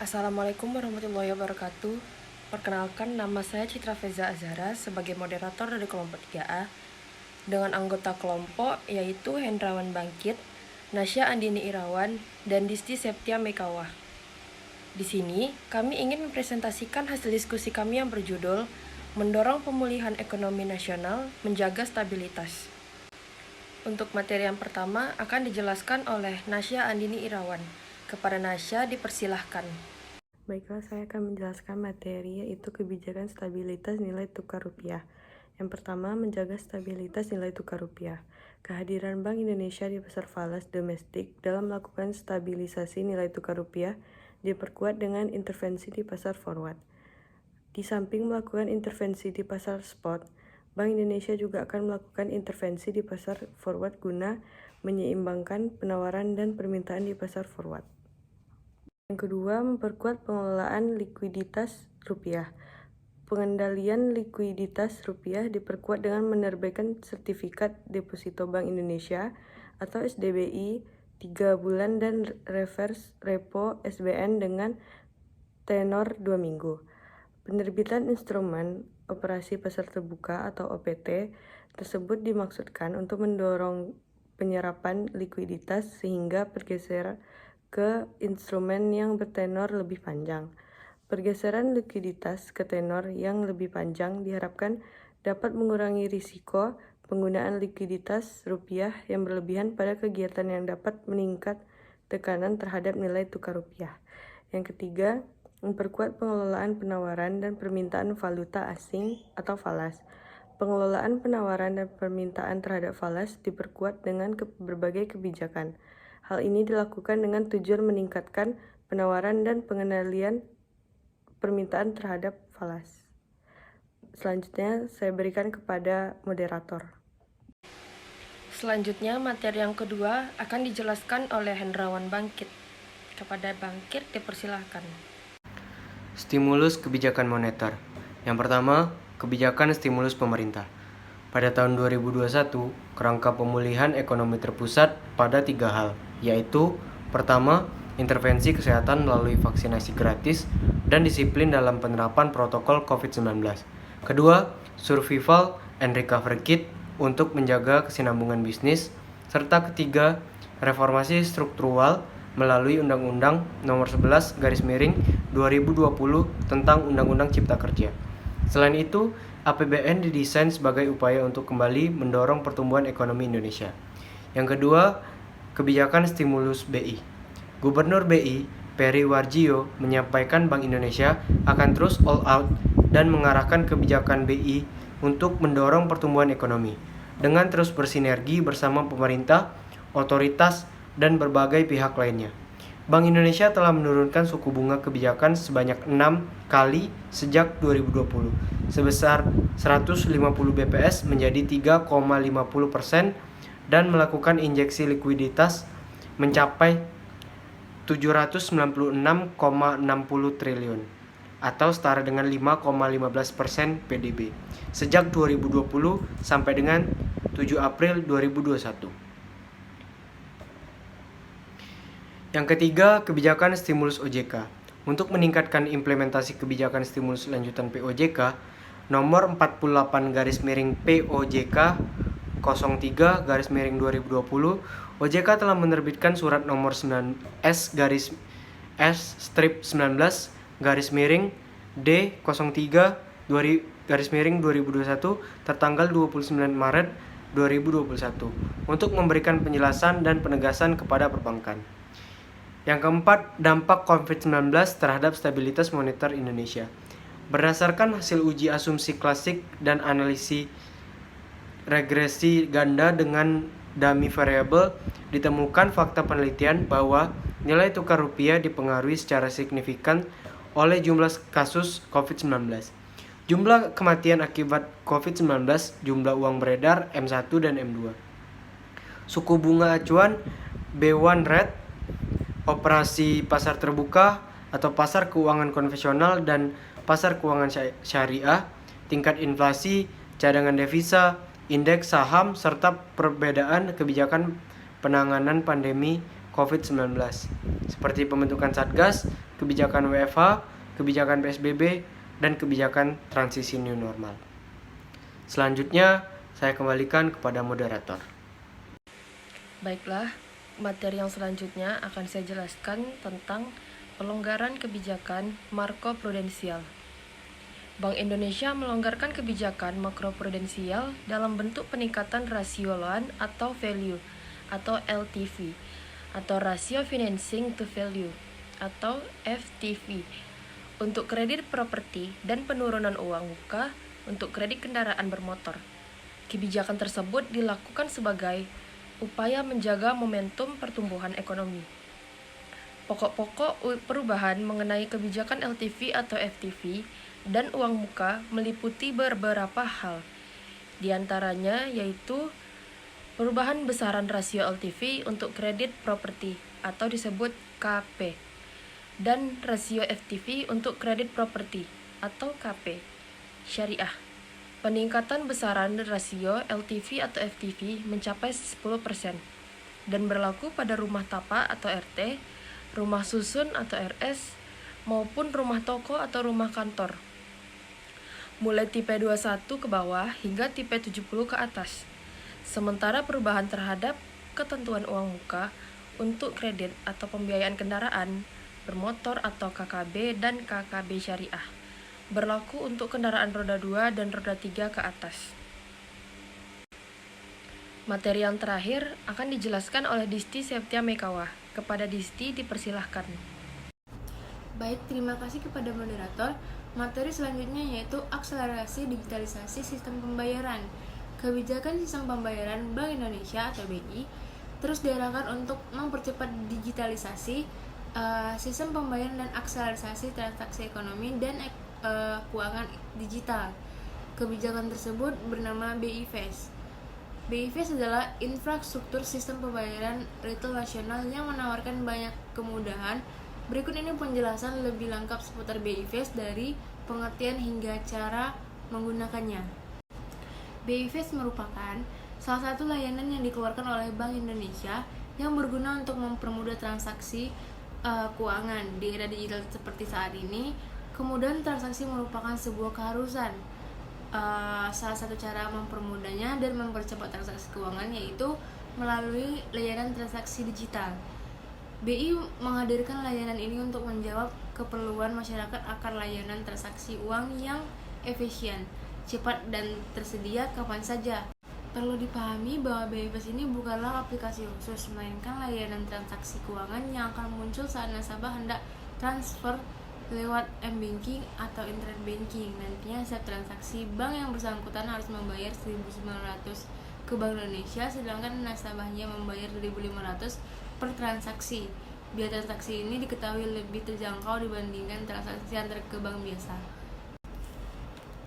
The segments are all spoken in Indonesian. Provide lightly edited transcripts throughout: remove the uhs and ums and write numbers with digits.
Assalamualaikum warahmatullahi wabarakatuh. Perkenalkan, nama saya Citra Feza Azhara sebagai moderator dari kelompok 3A dengan anggota kelompok yaitu Hendrawan Bangkit, Nasya Andini Irawan, dan Disti Septia Mekawah. Di sini, kami ingin mempresentasikan hasil diskusi kami yang berjudul Mendorong Pemulihan Ekonomi Nasional, Menjaga Stabilitas. Untuk materi yang pertama akan dijelaskan oleh Nasya Andini Irawan. Kepada Nasya dipersilahkan. Baiklah, saya akan menjelaskan materi yaitu kebijakan stabilitas nilai tukar rupiah. Yang pertama, menjaga stabilitas nilai tukar rupiah. Kehadiran Bank Indonesia di pasar falas domestik dalam melakukan stabilisasi nilai tukar rupiah diperkuat dengan intervensi di pasar forward. Di samping melakukan intervensi di pasar spot, Bank Indonesia juga akan melakukan intervensi di pasar forward guna menyeimbangkan penawaran dan permintaan di pasar forward. Yang kedua, memperkuat pengelolaan likuiditas rupiah. Pengendalian likuiditas rupiah diperkuat dengan menerbitkan sertifikat deposito Bank Indonesia atau SDBI 3 bulan dan reverse repo SBN dengan tenor 2 minggu. Penerbitan instrumen operasi pasar terbuka atau OPT tersebut dimaksudkan untuk mendorong penyerapan likuiditas sehingga bergeser ke instrumen yang bertenor lebih panjang. Pergeseran likuiditas ke tenor yang lebih panjang diharapkan dapat mengurangi risiko penggunaan likuiditas rupiah yang berlebihan pada kegiatan yang dapat meningkat tekanan terhadap nilai tukar rupiah. Yang ketiga, memperkuat pengelolaan penawaran dan permintaan valuta asing atau falas. Pengelolaan penawaran dan permintaan terhadap falas diperkuat dengan berbagai kebijakan. Hal ini dilakukan dengan tujuan meningkatkan penawaran dan pengendalian permintaan terhadap falas. Selanjutnya, saya berikan kepada moderator. Selanjutnya, materi yang kedua akan dijelaskan oleh Hendrawan Bangkit. Kepada Bangkit dipersilahkan. Stimulus kebijakan moneter. Yang pertama, kebijakan stimulus pemerintah. Pada tahun 2021, kerangka pemulihan ekonomi terpusat pada 3 hal, yaitu pertama, intervensi kesehatan melalui vaksinasi gratis dan disiplin dalam penerapan protokol COVID-19. Kedua, survival and recovery kit untuk menjaga kesinambungan bisnis. Serta ketiga, reformasi struktural melalui Undang-Undang Nomor 11/2020 tentang Undang-Undang Cipta Kerja. Selain itu, APBN didesain sebagai upaya untuk kembali mendorong pertumbuhan ekonomi Indonesia. Yang kedua, kebijakan stimulus BI. Gubernur BI, Peri Warjio, menyampaikan Bank Indonesia akan terus all out dan mengarahkan kebijakan BI untuk mendorong pertumbuhan ekonomi dengan terus bersinergi bersama pemerintah, otoritas, dan berbagai pihak lainnya. Bank Indonesia telah menurunkan suku bunga kebijakan sebanyak 6 kali sejak 2020, sebesar 150 BPS menjadi 3,50% dan melakukan injeksi likuiditas mencapai 796,60 triliun atau setara dengan 5,15% PDB sejak 2020 sampai dengan 7 April 2021. Yang ketiga, kebijakan stimulus OJK. Untuk meningkatkan implementasi kebijakan stimulus lanjutan POJK nomor 48/POJK 03/2020, OJK telah menerbitkan surat nomor 9S-D-19/D03/2021 tertanggal 29 Maret 2021 untuk memberikan penjelasan dan penegasan kepada perbankan. Yang keempat, dampak COVID-19 terhadap stabilitas moneter Indonesia. Berdasarkan hasil uji asumsi klasik dan analisis regresi ganda dengan dummy variable, ditemukan fakta penelitian bahwa nilai tukar rupiah dipengaruhi secara signifikan oleh jumlah kasus COVID-19, jumlah kematian akibat COVID-19, jumlah uang beredar M1 dan M2, suku bunga acuan B1 rate, operasi pasar terbuka atau pasar keuangan konvensional dan pasar keuangan syariah, tingkat inflasi, cadangan devisa, indeks saham, serta perbedaan kebijakan penanganan pandemi COVID-19, seperti pembentukan Satgas, kebijakan WFH, kebijakan PSBB, dan kebijakan transisi new normal. Selanjutnya, saya kembalikan kepada moderator. Baiklah, materi yang selanjutnya akan saya jelaskan tentang pelonggaran kebijakan makroprudensial. Bank Indonesia melonggarkan kebijakan makroprudensial dalam bentuk peningkatan rasio loan atau value atau LTV atau rasio financing to value atau FTV untuk kredit properti dan penurunan uang muka untuk kredit kendaraan bermotor. Kebijakan tersebut dilakukan sebagai upaya menjaga momentum pertumbuhan ekonomi. Pokok-pokok perubahan mengenai kebijakan LTV atau FTV dan uang muka meliputi beberapa hal. Di antaranya yaitu perubahan besaran rasio LTV untuk kredit properti atau disebut KP dan rasio FTV untuk kredit properti atau KP syariah. Peningkatan besaran rasio LTV atau FTV mencapai 10% dan berlaku pada rumah tapak atau RT, rumah susun atau RS, maupun rumah toko atau rumah kantor. Mulai tipe 21 ke bawah hingga tipe 70 ke atas. Sementara perubahan terhadap ketentuan uang muka untuk kredit atau pembiayaan kendaraan bermotor atau KKB dan KKB syariah berlaku untuk kendaraan roda 2 dan roda 3 ke atas. Materi yang terakhir akan dijelaskan oleh Disti Septia Mekawa. Kepada Disti dipersilahkan. Baik, terima kasih kepada moderator. Materi selanjutnya yaitu akselerasi digitalisasi sistem pembayaran. Kebijakan sistem pembayaran Bank Indonesia atau BI terus diarahkan untuk mempercepat digitalisasi sistem pembayaran dan akselerasi transaksi ekonomi dan keuangan digital. Kebijakan tersebut bernama BI Fast. BI Fast adalah infrastruktur sistem pembayaran retail nasional yang menawarkan banyak kemudahan. Berikut ini penjelasan lebih lengkap seputar BI Fast dari pengertian hingga cara menggunakannya. BI Fast merupakan salah satu layanan yang dikeluarkan oleh Bank Indonesia yang berguna untuk mempermudah transaksi keuangan di era digital seperti saat ini. Kemudian transaksi merupakan sebuah keharusan. Salah satu cara mempermudahnya dan mempercepat transaksi keuangan yaitu melalui layanan transaksi digital. BI menghadirkan layanan ini untuk menjawab keperluan masyarakat akan layanan transaksi uang yang efisien, cepat, dan tersedia kapan saja. Perlu dipahami bahwa BI Fast ini bukanlah aplikasi khusus, melainkan layanan transaksi keuangan yang akan muncul saat nasabah hendak transfer lewat m-banking atau internet banking. Nantinya setiap transaksi bank yang bersangkutan harus membayar 1.900 ke Bank Indonesia, sedangkan nasabahnya membayar 2.500 per transaksi. Biaya transaksi ini diketahui lebih terjangkau dibandingkan transaksi antar ke bank biasa.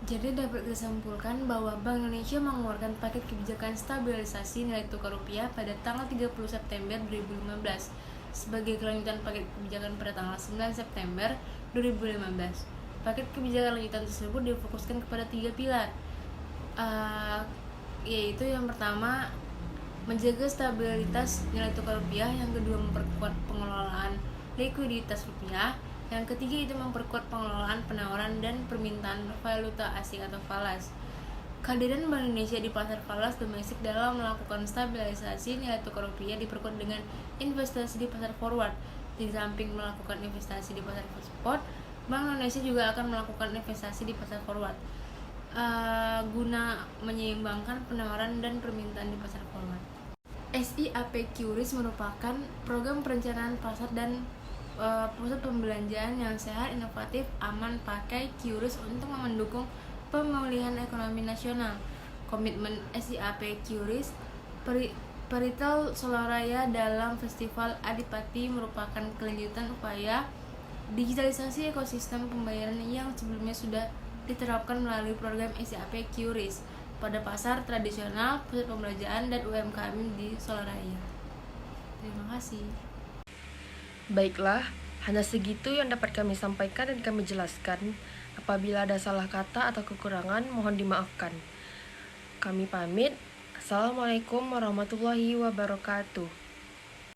Jadi dapat disimpulkan bahwa Bank Indonesia mengeluarkan paket kebijakan stabilisasi nilai tukar rupiah pada tanggal 30 September 2015 sebagai kelanjutan paket kebijakan pada tanggal 9 September 2015. Paket kebijakan lanjutan tersebut difokuskan kepada 3 pilar, yaitu yang pertama menjaga stabilitas nilai tukar rupiah, yang kedua memperkuat pengelolaan likuiditas rupiah, yang ketiga itu memperkuat pengelolaan penawaran dan permintaan valuta asing atau falas. Kehadiran Bank Indonesia di pasar falas domestik dalam melakukan stabilisasi nilai tukar rupiah diperkuat dengan investasi di pasar forward. Di samping melakukan investasi di pasar spot, Bank Indonesia juga akan melakukan investasi di pasar forward guna menyeimbangkan penawaran dan permintaan di pasar forward. SIAP QRIS merupakan program perencanaan pasar dan pusat pembelanjaan yang sehat, inovatif, aman pakai QRIS untuk mendukung pemulihan ekonomi nasional. Komitmen SIAP QRIS Peritel Soloraya dalam Festival Adipati merupakan kelanjutan upaya digitalisasi ekosistem pembayaran yang sebelumnya sudah diterapkan melalui program SIAP QRIS pada pasar tradisional, pusat pembelanjaan, dan UMKM di Soloraya. Terima kasih. Baiklah, hanya segitu yang dapat kami sampaikan dan kami jelaskan. Apabila ada salah kata atau kekurangan, mohon dimaafkan. Kami pamit. Assalamualaikum warahmatullahi wabarakatuh.